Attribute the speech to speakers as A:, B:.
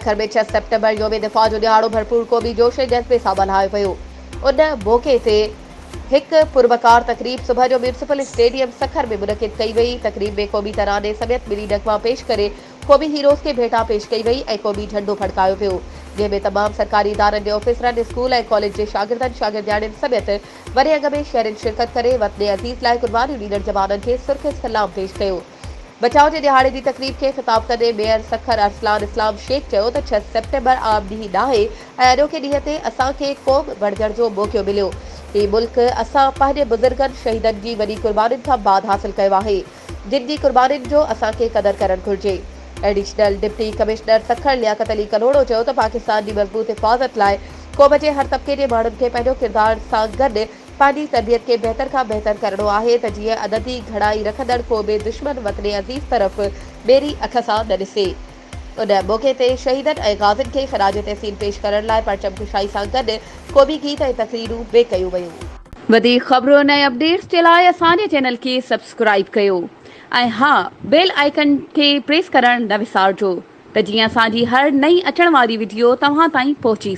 A: सखर में 6 सेप्टेम्बर योम दिफ़ा जो ॾियारो भरपूर क़ौमी जोश ऐं जज़्बे सां मल्हायो वियो। उन मौक़े ते हिकु पुरवकार तक़रीब सुबह जो म्यूनिसिपल स्टेडियम सखर में मुनक़िद कई वई। तक़रीब में क़ौमी तराने समेत मिली नगमा पेश करे क़ौमी हीरोज़ खे भेटा पेश कई वई ऐं क़ौमी झंडो फड़कायो वियो, जंहिंमें तमाम सरकारी इदारनि जे ऑफिसरनि, स्कूल ऐं कॉलेज जे शागिर्दनि, शागिर्दियाणियुनि समेत वॾे अघ में शहरनि शिरकत करे वतन अज़ीज़ लाइ कुर्बानियूं ॾींदड़ जवाननि खे सुर्ख़ सलाम पेश कयो। बचाव जे दिहाड़े जी तक़रीब खे ख़िताब कंदे मेयर सखर अरसलान इस्लाम शेख चयो त 6 सेप्टेम्बर आम ॾींहुं नाहे ऐं अॼोके ॾींहं ते असांखे क़ौम बणजण जो मौक़ो मिलियो। हीउ मुल्क असां पंहिंजे बुज़ुर्गनि शहीदनि जी वॾी कुर्बानियुनि खां बाद हासिल कयो आहे, जिन जी कुर्बानियुनि जो असांखे क़दर करणु घुरिजे। Additional deputy commissioner Sukkur Liaquat Ali Kalhoro चयो त पाकिस्तान जी मज़बूत हिफ़ाज़त लाइ क़ौम जे हर तबिके जे माण्हुनि खे पंहिंजो किरदार सां गॾु पंहिंजी तरबियत खे बहितर खां बहितर करणो आहे त जीअं अददी घड़ाई रखंदड़ को बि दुश्मन वतन अज़ीज़ तरफ़ ॿेरी अख सां न ॾिसे। उन मौक़े ते शहीदनि ऐं गाज़िन खे ख़राज तहसीन पेश करण लाइ परचम कुशाई सां गॾु क़ौमी गीत ऐं तक़रीरूं बि कयूं वयूं। वधीक ख़बरुनि ऐं अपडेट्स जे लाइ असांजे चैनल खे सब्सक्राइब कयो ऐं हा, बेल आइकन खे प्रेस करणु न विसारिजो त जीअं असांजी हर नई अचण वारी वीडियो तव्हां ताईं पहुची